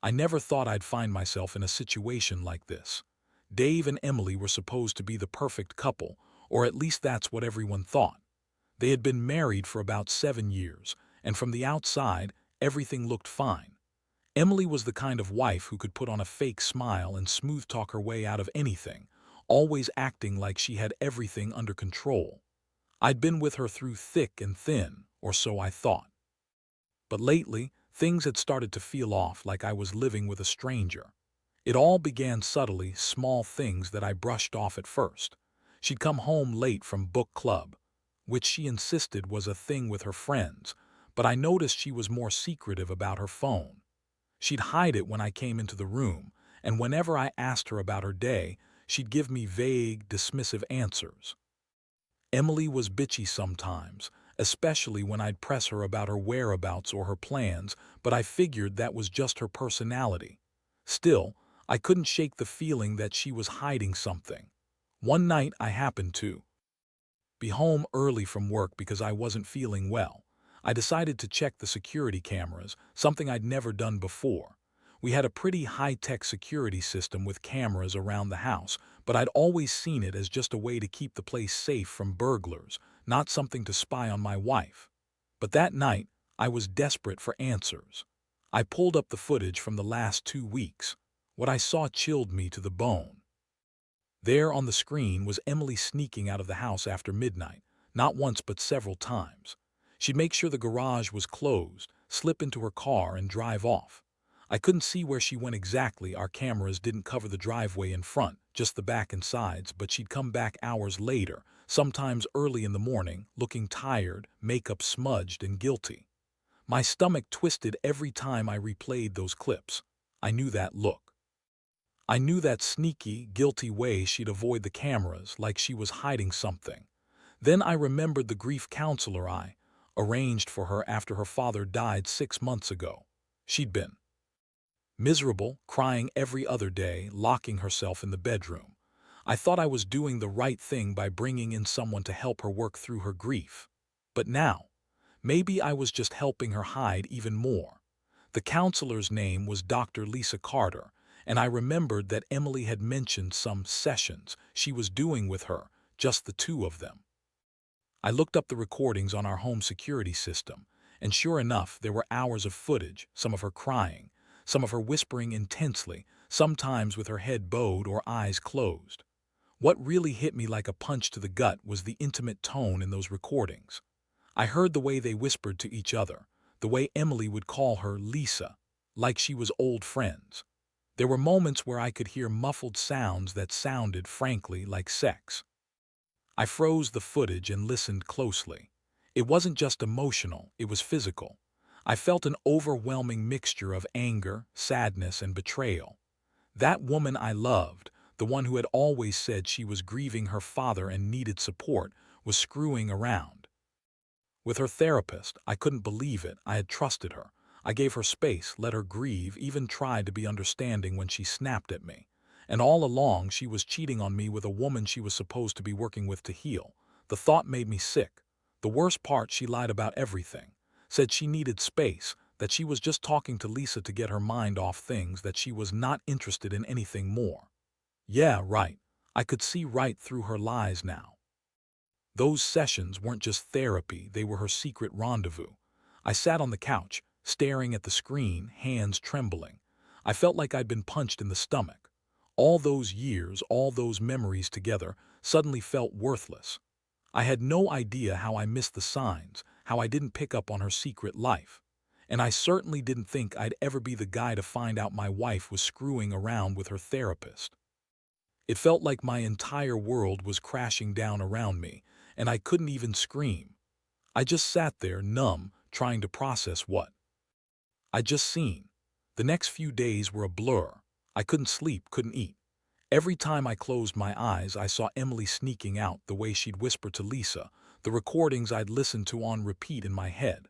I never thought I'd find myself in a situation like this. Dave and Emily were supposed to be the perfect couple, or at least that's what everyone thought. They had been married for about 7 years, and from the outside, everything looked fine. Emily was the kind of wife who could put on a fake smile and smooth talk her way out of anything, always acting like she had everything under control. I'd been with her through thick and thin, or so I thought. But lately, things had started to feel off, like I was living with a stranger. It all began subtly, small things that I brushed off at first. She'd come home late from book club, which she insisted was a thing with her friends, but I noticed she was more secretive about her phone. She'd hide it when I came into the room, and whenever I asked her about her day, she'd give me vague, dismissive answers. Emily was bitchy sometimes, especially when I'd press her about her whereabouts or her plans, but I figured that was just her personality. Still, I couldn't shake the feeling that she was hiding something. One night I happened to be home early from work because I wasn't feeling well. I decided to check the security cameras, something I'd never done before. We had a pretty high-tech security system with cameras around the house, but I'd always seen it as just a way to keep the place safe from burglars, not something to spy on my wife. But that night, I was desperate for answers. I pulled up the footage from the last 2 weeks. What I saw chilled me to the bone. There on the screen was Emily sneaking out of the house after midnight, not once but several times. She'd make sure the garage was closed, slip into her car and drive off. I couldn't see where she went exactly. Our cameras didn't cover the driveway in front, just the back and sides, but she'd come back hours later, sometimes early in the morning, looking tired, makeup smudged and guilty. My stomach twisted every time I replayed those clips. I knew that look. I knew that sneaky, guilty way she'd avoid the cameras, like she was hiding something. Then I remembered the grief counselor I arranged for her after her father died 6 months ago. She'd been miserable, crying every other day, locking herself in the bedroom. I thought I was doing the right thing by bringing in someone to help her work through her grief. But now, maybe I was just helping her hide even more. The counselor's name was Dr. Lisa Carter, and I remembered that Emily had mentioned some sessions she was doing with her, just the two of them. I looked up the recordings on our home security system, and sure enough, there were hours of footage, some of her crying, some of her whispering intensely, sometimes with her head bowed or eyes closed. What really hit me like a punch to the gut was the intimate tone in those recordings. I heard the way they whispered to each other, the way Emily would call her Lisa, like she was old friends. There were moments where I could hear muffled sounds that sounded, frankly, like sex. I froze the footage and listened closely. It wasn't just emotional, it was physical. I felt an overwhelming mixture of anger, sadness, and betrayal. That woman I loved, the one who had always said she was grieving her father and needed support, was screwing around. With her therapist, I couldn't believe it. I had trusted her. I gave her space, let her grieve, even tried to be understanding when she snapped at me. And all along, she was cheating on me with a woman she was supposed to be working with to heal. The thought made me sick. The worst part, she lied about everything. Said she needed space, that she was just talking to Lisa to get her mind off things, that she was not interested in anything more. Yeah, right. I could see right through her lies now. Those sessions weren't just therapy, they were her secret rendezvous. I sat on the couch, staring at the screen, hands trembling. I felt like I'd been punched in the stomach. All those years, all those memories together, suddenly felt worthless. I had no idea how I missed the signs, how I didn't pick up on her secret life. And I certainly didn't think I'd ever be the guy to find out my wife was screwing around with her therapist. It felt like my entire world was crashing down around me, and I couldn't even scream. I just sat there, numb, trying to process what I'd just seen. The next few days were a blur. I couldn't sleep, couldn't eat. Every time I closed my eyes, I saw Emily sneaking out, the way she'd whisper to Lisa, the recordings I'd listened to on repeat in my head.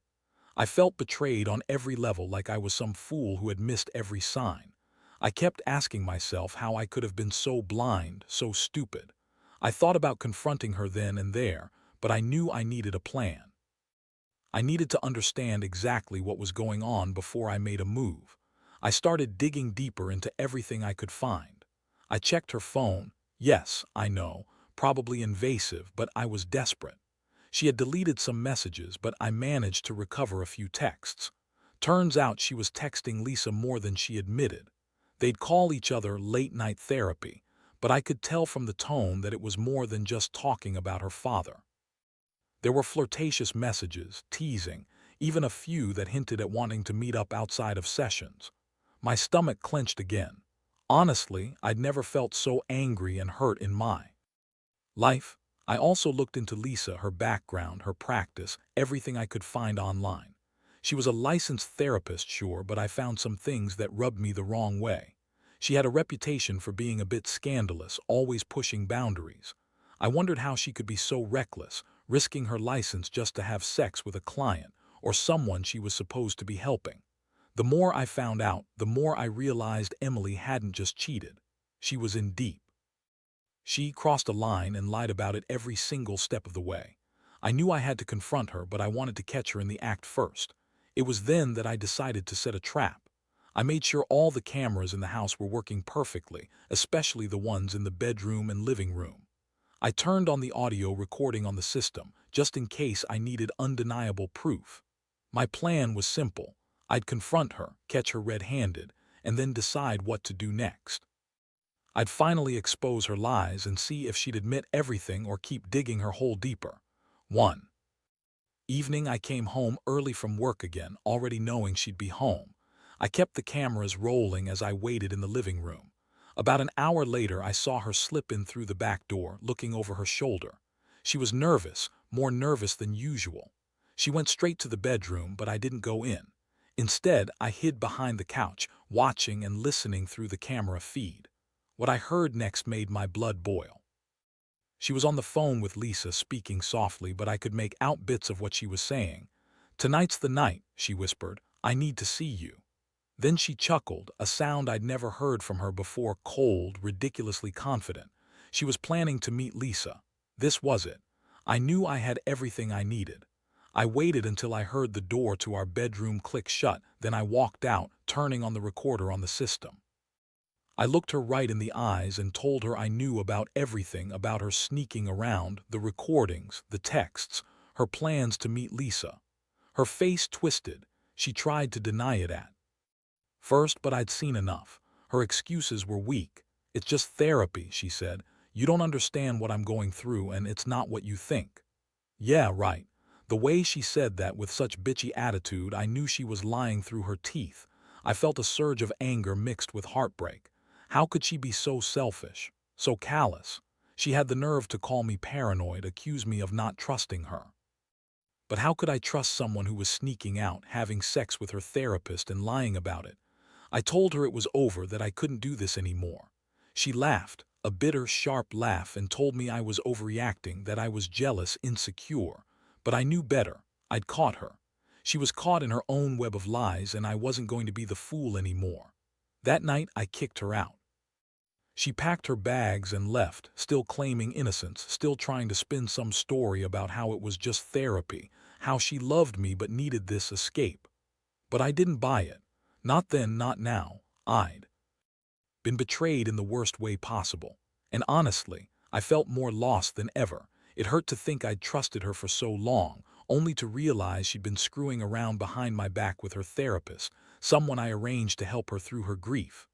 I felt betrayed on every level, like I was some fool who had missed every sign. I kept asking myself how I could have been so blind, so stupid. I thought about confronting her then and there, but I knew I needed a plan. I needed to understand exactly what was going on before I made a move. I started digging deeper into everything I could find. I checked her phone. Yes, I know, probably invasive, but I was desperate. She had deleted some messages, but I managed to recover a few texts. Turns out she was texting Lisa more than she admitted. They'd call each other late-night therapy, but I could tell from the tone that it was more than just talking about her father. There were flirtatious messages, teasing, even a few that hinted at wanting to meet up outside of sessions. My stomach clenched again. Honestly, I'd never felt so angry and hurt in my life. I also looked into Lisa, her background, her practice, everything I could find online. She was a licensed therapist, sure, but I found some things that rubbed me the wrong way. She had a reputation for being a bit scandalous, always pushing boundaries. I wondered how she could be so reckless, risking her license just to have sex with a client or someone she was supposed to be helping. The more I found out, the more I realized Emily hadn't just cheated. She was in deep. She crossed a line and lied about it every single step of the way. I knew I had to confront her, but I wanted to catch her in the act first. It was then that I decided to set a trap. I made sure all the cameras in the house were working perfectly, especially the ones in the bedroom and living room. I turned on the audio recording on the system, just in case I needed undeniable proof. My plan was simple. I'd confront her, catch her red-handed, and then decide what to do next. I'd finally expose her lies and see if she'd admit everything or keep digging her hole deeper. 1. Evening, I came home early from work again, already knowing she'd be home. I kept the cameras rolling as I waited in the living room. About an hour later, I saw her slip in through the back door, looking over her shoulder. She was nervous, more nervous than usual. She went straight to the bedroom, but I didn't go in. Instead, I hid behind the couch, watching and listening through the camera feed. What I heard next made my blood boil. She was on the phone with Lisa, speaking softly, but I could make out bits of what she was saying. "Tonight's the night," she whispered. "I need to see you." Then she chuckled, a sound I'd never heard from her before, cold, ridiculously confident. She was planning to meet Lisa. This was it. I knew I had everything I needed. I waited until I heard the door to our bedroom click shut, then I walked out, turning on the recorder on the system. I looked her right in the eyes and told her I knew about everything about her sneaking around, the recordings, the texts, her plans to meet Lisa. Her face twisted. She tried to deny it at first, but I'd seen enough. Her excuses were weak. "It's just therapy," she said. "You don't understand what I'm going through, and it's not what you think." Yeah, right. The way she said that with such bitchy attitude, I knew she was lying through her teeth. I felt a surge of anger mixed with heartbreak. How could she be so selfish, so callous? She had the nerve to call me paranoid, accuse me of not trusting her. But how could I trust someone who was sneaking out, having sex with her therapist and lying about it? I told her it was over, that I couldn't do this anymore. She laughed, a bitter, sharp laugh, and told me I was overreacting, that I was jealous, insecure. But I knew better. I'd caught her. She was caught in her own web of lies, and I wasn't going to be the fool anymore. That night, I kicked her out. She packed her bags and left, still claiming innocence, still trying to spin some story about how it was just therapy, how she loved me but needed this escape. But I didn't buy it. Not then, not now. I'd been betrayed in the worst way possible. And honestly, I felt more lost than ever. It hurt to think I'd trusted her for so long, only to realize she'd been screwing around behind my back with her therapist, someone I arranged to help her through her grief.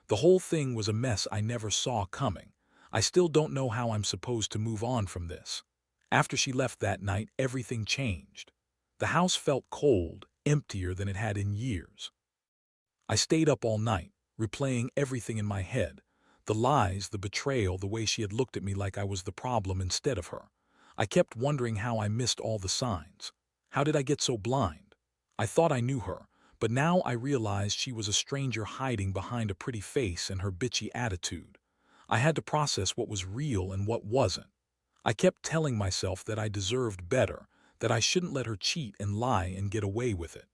The whole thing was a mess I never saw coming. I still don't know how I'm supposed to move on from this. After she left that night, everything changed. The house felt cold, emptier than it had in years. I stayed up all night, replaying everything in my head. The lies, the betrayal, the way she had looked at me like I was the problem instead of her. I kept wondering how I missed all the signs. How did I get so blind? I thought I knew her, but now I realized she was a stranger hiding behind a pretty face and her bitchy attitude. I had to process what was real and what wasn't. I kept telling myself that I deserved better, that I shouldn't let her cheat and lie and get away with it.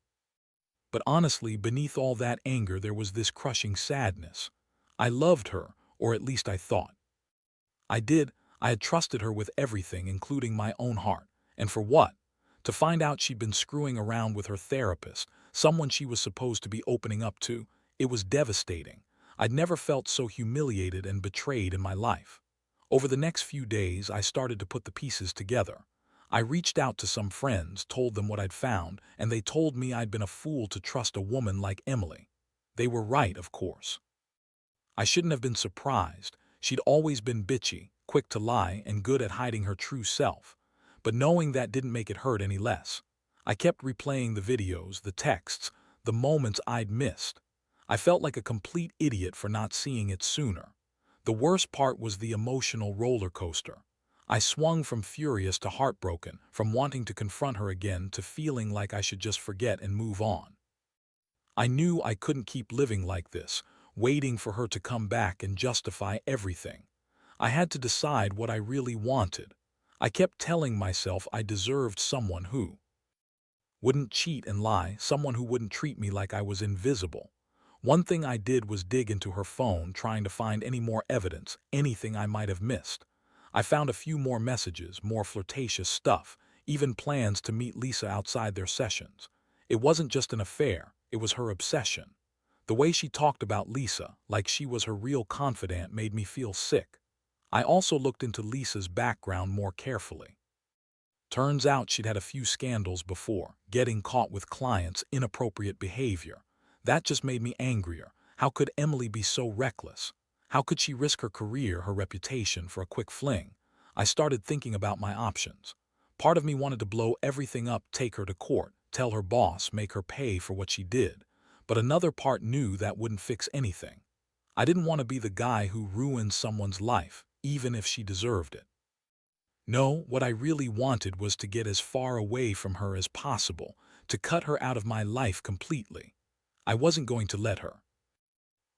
But honestly, beneath all that anger, there was this crushing sadness. I loved her, or at least I thought. I did. I had trusted her with everything, including my own heart. And for what? To find out she'd been screwing around with her therapist, someone she was supposed to be opening up to. It was devastating. I'd never felt so humiliated and betrayed in my life. Over the next few days, I started to put the pieces together. I reached out to some friends, told them what I'd found, and they told me I'd been a fool to trust a woman like Emily. They were right, of course. I shouldn't have been surprised. She'd always been bitchy, quick to lie, and good at hiding her true self. But knowing that didn't make it hurt any less. I kept replaying the videos, the texts, the moments I'd missed. I felt like a complete idiot for not seeing it sooner. The worst part was the emotional roller coaster. I swung from furious to heartbroken, from wanting to confront her again to feeling like I should just forget and move on. I knew I couldn't keep living like this, waiting for her to come back and justify everything. I had to decide what I really wanted. I kept telling myself I deserved someone who wouldn't cheat and lie, someone who wouldn't treat me like I was invisible. One thing I did was dig into her phone, trying to find any more evidence, anything I might have missed. I found a few more messages, more flirtatious stuff, even plans to meet Lisa outside their sessions. It wasn't just an affair, it was her obsession. The way she talked about Lisa, like she was her real confidant, made me feel sick. I also looked into Lisa's background more carefully. Turns out she'd had a few scandals before, getting caught with clients' inappropriate behavior. That just made me angrier. How could Emily be so reckless? How could she risk her career, her reputation, for a quick fling? I started thinking about my options. Part of me wanted to blow everything up, take her to court, tell her boss, make her pay for what she did. But another part knew that wouldn't fix anything. I didn't want to be the guy who ruined someone's life, even if she deserved it. No, what I really wanted was to get as far away from her as possible, to cut her out of my life completely. I wasn't going to let her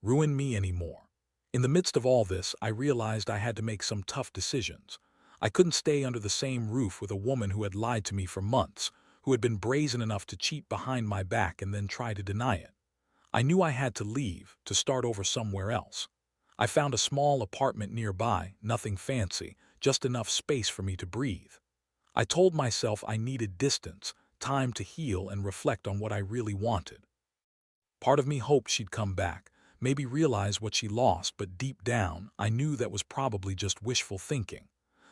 ruin me anymore. In the midst of all this, I realized I had to make some tough decisions. I couldn't stay under the same roof with a woman who had lied to me for months, who had been brazen enough to cheat behind my back and then try to deny it. I knew I had to leave, to start over somewhere else. I found a small apartment nearby, nothing fancy, just enough space for me to breathe. I told myself I needed distance, time to heal and reflect on what I really wanted. Part of me hoped she'd come back, maybe realize what she lost, but deep down, I knew that was probably just wishful thinking.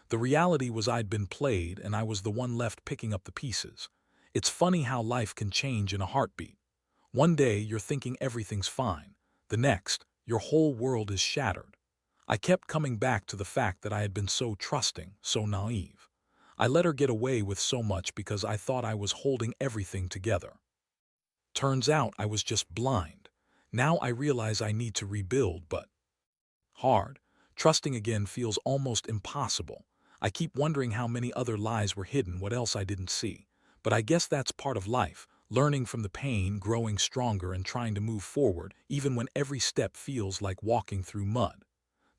The reality was I'd been played and I was the one left picking up the pieces. It's funny how life can change in a heartbeat. One day you're thinking everything's fine. The next, your whole world is shattered. I kept coming back to the fact that I had been so trusting, so naive. I let her get away with so much because I thought I was holding everything together. Turns out I was just blind. Now I realize I need to rebuild, but hard. Trusting again feels almost impossible. I keep wondering how many other lies were hidden, what else I didn't see. But I guess that's part of life, learning from the pain, growing stronger, and trying to move forward, even when every step feels like walking through mud.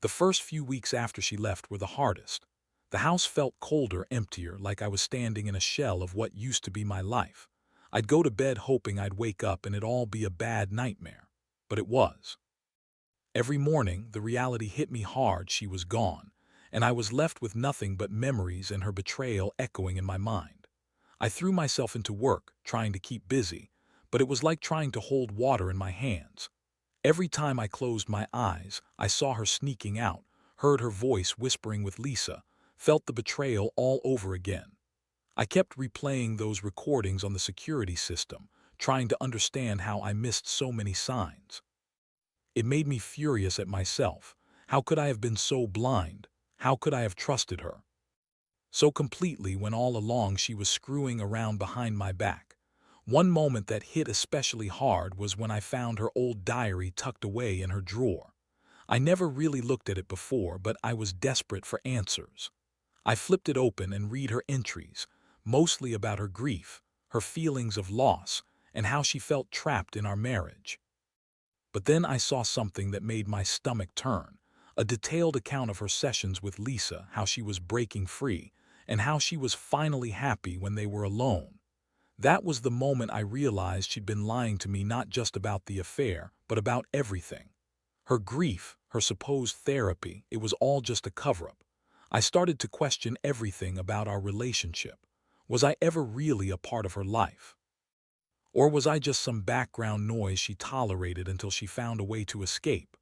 The first few weeks after she left were the hardest. The house felt colder, emptier, like I was standing in a shell of what used to be my life. I'd go to bed hoping I'd wake up and it'd all be a bad nightmare. But it was. Every morning, the reality hit me hard. She was gone, and I was left with nothing but memories and her betrayal echoing in my mind. I threw myself into work, trying to keep busy, but it was like trying to hold water in my hands. Every time I closed my eyes, I saw her sneaking out, heard her voice whispering with Lisa, felt the betrayal all over again. I kept replaying those recordings on the security system, trying to understand how I missed so many signs. It made me furious at myself. How could I have been so blind? How could I have trusted her so completely when all along she was screwing around behind my back? One moment that hit especially hard was when I found her old diary tucked away in her drawer. I never really looked at it before, but I was desperate for answers. I flipped it open and read her entries, mostly about her grief, her feelings of loss, and how she felt trapped in our marriage. But then I saw something that made my stomach turn, a detailed account of her sessions with Lisa, how she was breaking free, and how she was finally happy when they were alone. That was the moment I realized she'd been lying to me, not just about the affair, but about everything. Her grief, her supposed therapy, it was all just a cover-up. I started to question everything about our relationship. Was I ever really a part of her life? Or was I just some background noise she tolerated until she found a way to escape?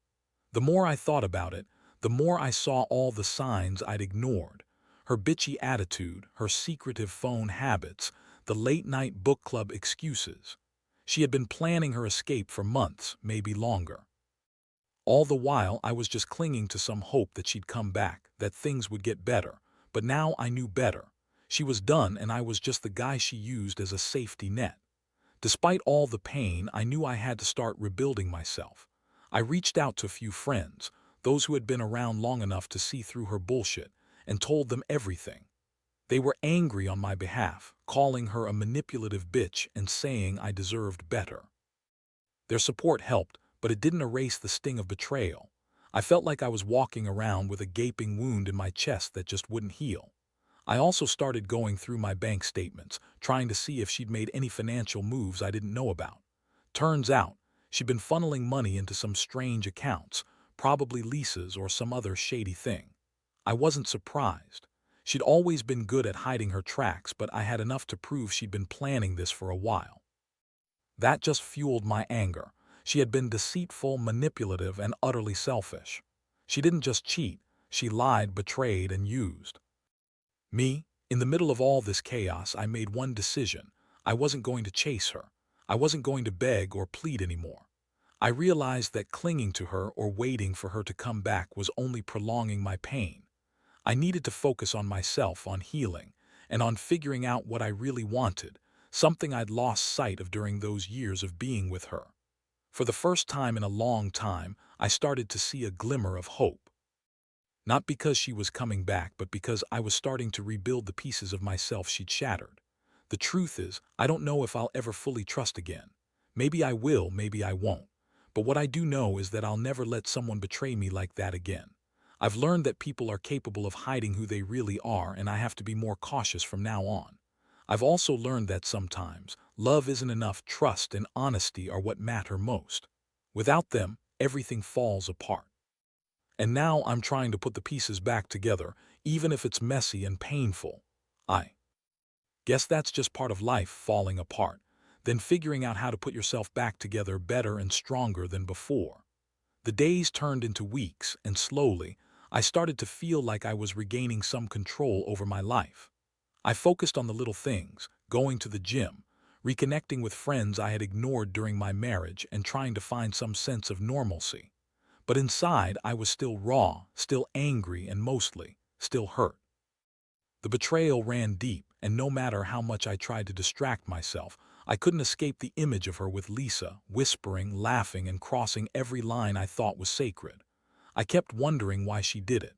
The more I thought about it, the more I saw all the signs I'd ignored. Her bitchy attitude, her secretive phone habits, the late-night book club excuses. She had been planning her escape for months, maybe longer. All the while, I was just clinging to some hope that she'd come back, that things would get better. But now I knew better. She was done, and I was just the guy she used as a safety net. Despite all the pain, I knew I had to start rebuilding myself. I reached out to a few friends, those who had been around long enough to see through her bullshit, and told them everything. They were angry on my behalf, calling her a manipulative bitch and saying I deserved better. Their support helped, but it didn't erase the sting of betrayal. I felt like I was walking around with a gaping wound in my chest that just wouldn't heal. I also started going through my bank statements, trying to see if she'd made any financial moves I didn't know about. Turns out, she'd been funneling money into some strange accounts, probably leases or some other shady thing. I wasn't surprised. She'd always been good at hiding her tracks, but I had enough to prove she'd been planning this for a while. That just fueled my anger. She had been deceitful, manipulative, and utterly selfish. She didn't just cheat, she lied, betrayed, and used. Me, in the middle of all this chaos, I made one decision. I wasn't going to chase her. I wasn't going to beg or plead anymore. I realized that clinging to her or waiting for her to come back was only prolonging my pain. I needed to focus on myself, on healing, and on figuring out what I really wanted, something I'd lost sight of during those years of being with her. For the first time in a long time, I started to see a glimmer of hope. Not because she was coming back, but because I was starting to rebuild the pieces of myself she'd shattered. The truth is, I don't know if I'll ever fully trust again. Maybe I will, maybe I won't. But what I do know is that I'll never let someone betray me like that again. I've learned that people are capable of hiding who they really are, and I have to be more cautious from now on. I've also learned that sometimes love isn't enough. Trust and honesty are what matter most. Without them, everything falls apart. And now I'm trying to put the pieces back together, even if it's messy and painful. I guess that's just part of life, falling apart, then figuring out how to put yourself back together better and stronger than before. The days turned into weeks, and slowly, I started to feel like I was regaining some control over my life. I focused on the little things, going to the gym, reconnecting with friends I had ignored during my marriage, and trying to find some sense of normalcy. But inside, I was still raw, still angry, and mostly, still hurt. The betrayal ran deep, and no matter how much I tried to distract myself, I couldn't escape the image of her with Lisa, whispering, laughing, and crossing every line I thought was sacred. I kept wondering why she did it.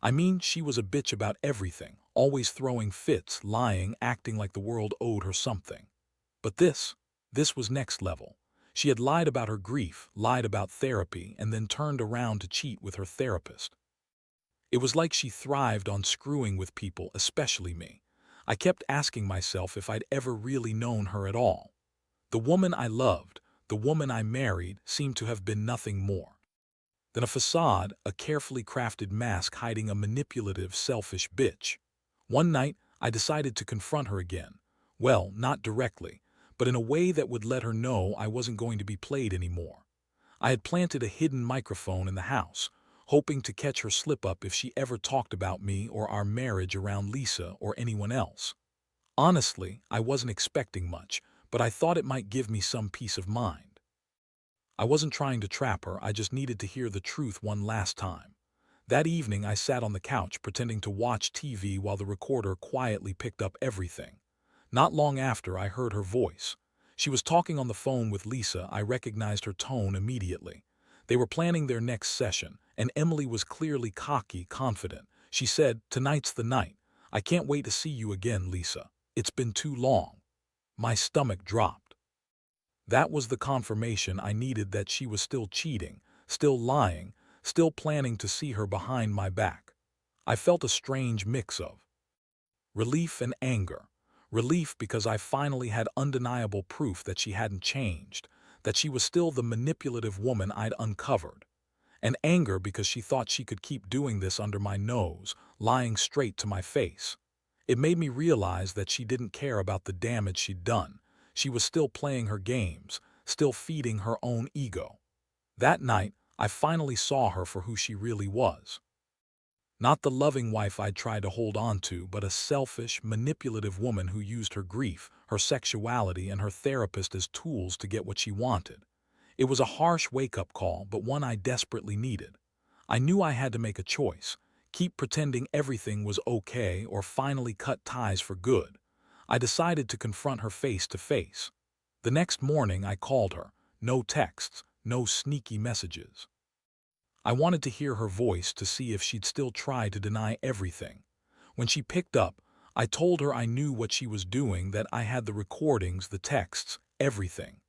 I mean, she was a bitch about everything, always throwing fits, lying, acting like the world owed her something. But this was next level. She had lied about her grief, lied about therapy, and then turned around to cheat with her therapist. It was like she thrived on screwing with people, especially me. I kept asking myself if I'd ever really known her at all. The woman I loved, the woman I married, seemed to have been nothing more than a facade, a carefully crafted mask hiding a manipulative, selfish bitch. One night, I decided to confront her again. Well, not directly, but in a way that would let her know I wasn't going to be played anymore. I had planted a hidden microphone in the house, hoping to catch her slip-up if she ever talked about me or our marriage around Lisa or anyone else. Honestly, I wasn't expecting much, but I thought it might give me some peace of mind. I wasn't trying to trap her, I just needed to hear the truth one last time. That evening, I sat on the couch pretending to watch TV while the recorder quietly picked up everything. Not long after, I heard her voice. She was talking on the phone with Lisa. I recognized her tone immediately. They were planning their next session, and Emily was clearly cocky, confident. She said, "Tonight's the night. I can't wait to see you again, Lisa. It's been too long." My stomach dropped. That was the confirmation I needed that she was still cheating, still lying, still planning to see her behind my back. I felt a strange mix of relief and anger. Relief because I finally had undeniable proof that she hadn't changed, that she was still the manipulative woman I'd uncovered. And anger because she thought she could keep doing this under my nose, lying straight to my face. It made me realize that she didn't care about the damage she'd done. She was still playing her games, still feeding her own ego. That night, I finally saw her for who she really was. Not the loving wife I'd tried to hold on to, but a selfish, manipulative woman who used her grief, her sexuality, and her therapist as tools to get what she wanted. It was a harsh wake-up call, but one I desperately needed. I knew I had to make a choice: keep pretending everything was okay or finally cut ties for good. I decided to confront her face to face. The next morning I called her. No texts, no sneaky messages. I wanted to hear her voice to see if she'd still try to deny everything. When she picked up, I told her I knew what she was doing, that I had the recordings, the texts, everything.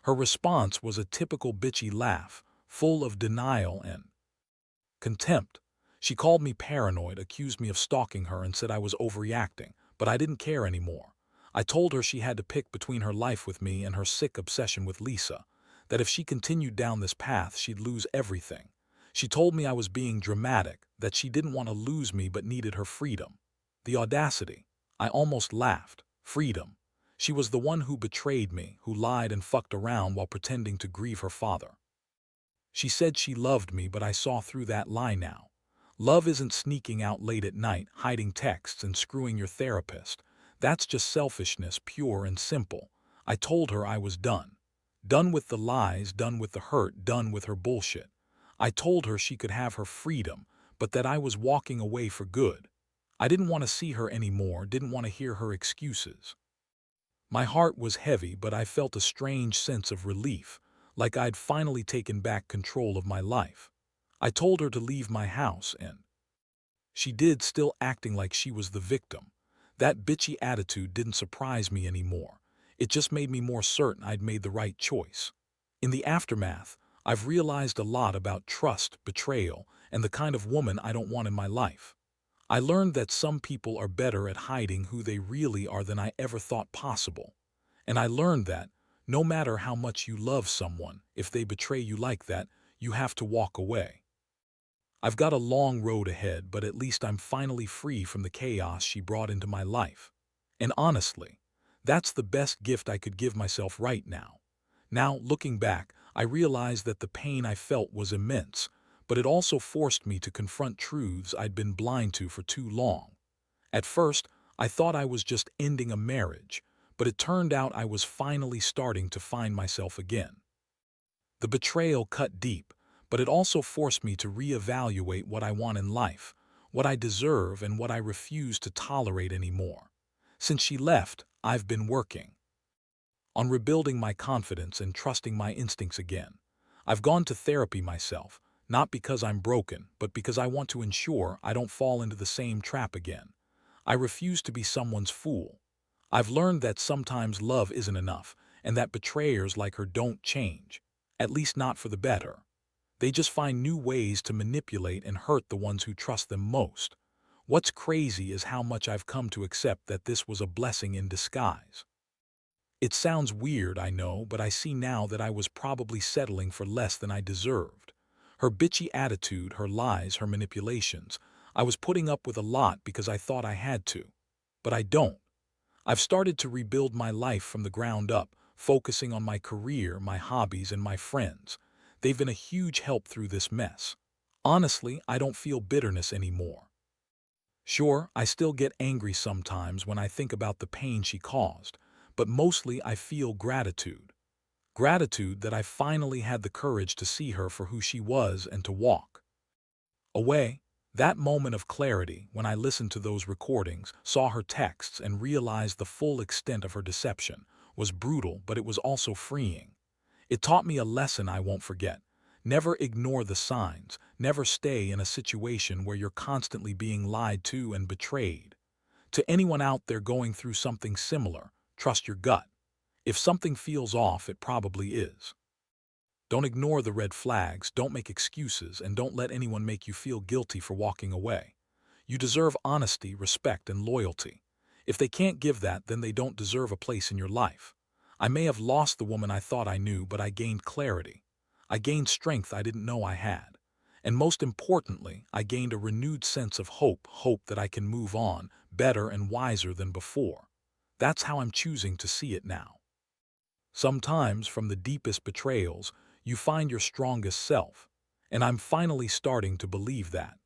Her response was a typical bitchy laugh, full of denial and contempt. She called me paranoid, accused me of stalking her, and said I was overreacting, but I didn't care anymore. I told her she had to pick between her life with me and her sick obsession with Lisa, that if she continued down this path, she'd lose everything. She told me I was being dramatic, that she didn't want to lose me but needed her freedom. The audacity. I almost laughed. Freedom. She was the one who betrayed me, who lied and fucked around while pretending to grieve her father. She said she loved me, but I saw through that lie now. Love isn't sneaking out late at night, hiding texts, and screwing your therapist. That's just selfishness, pure and simple. I told her I was done. Done with the lies, done with the hurt, done with her bullshit. I told her she could have her freedom, but that I was walking away for good. I didn't want to see her anymore, didn't want to hear her excuses. My heart was heavy, but I felt a strange sense of relief, like I'd finally taken back control of my life. I told her to leave my house, and she did, still acting like she was the victim. That bitchy attitude didn't surprise me anymore. It just made me more certain I'd made the right choice. In the aftermath, I've realized a lot about trust, betrayal, and the kind of woman I don't want in my life. I learned that some people are better at hiding who they really are than I ever thought possible. And I learned that, no matter how much you love someone, if they betray you like that, you have to walk away. I've got a long road ahead, but at least I'm finally free from the chaos she brought into my life. And honestly, that's the best gift I could give myself right now. Now, looking back, I realize that the pain I felt was immense, but it also forced me to confront truths I'd been blind to for too long. At first, I thought I was just ending a marriage, but it turned out I was finally starting to find myself again. The betrayal cut deep, but it also forced me to reevaluate what I want in life, what I deserve, and what I refuse to tolerate anymore. Since she left, I've been working on rebuilding my confidence and trusting my instincts again. I've gone to therapy myself, not because I'm broken, but because I want to ensure I don't fall into the same trap again. I refuse to be someone's fool. I've learned that sometimes love isn't enough, and that betrayers like her don't change, at least not for the better. They just find new ways to manipulate and hurt the ones who trust them most. What's crazy is how much I've come to accept that this was a blessing in disguise. It sounds weird, I know, but I see now that I was probably settling for less than I deserved. Her bitchy attitude, her lies, her manipulations. I was putting up with a lot because I thought I had to. But I don't. I've started to rebuild my life from the ground up, focusing on my career, my hobbies, and my friends. They've been a huge help through this mess. Honestly, I don't feel bitterness anymore. Sure, I still get angry sometimes when I think about the pain she caused, but mostly I feel gratitude. Gratitude that I finally had the courage to see her for who she was and to walk away. That moment of clarity, when I listened to those recordings, saw her texts, and realized the full extent of her deception, was brutal, but it was also freeing. It taught me a lesson I won't forget. Never ignore the signs. Never stay in a situation where you're constantly being lied to and betrayed. To anyone out there going through something similar, trust your gut. If something feels off, it probably is. Don't ignore the red flags, don't make excuses, and don't let anyone make you feel guilty for walking away. You deserve honesty, respect, and loyalty. If they can't give that, then they don't deserve a place in your life. I may have lost the woman I thought I knew, but I gained clarity. I gained strength I didn't know I had. And most importantly, I gained a renewed sense of hope that I can move on, better and wiser than before. That's how I'm choosing to see it now. Sometimes, from the deepest betrayals, you find your strongest self. And I'm finally starting to believe that.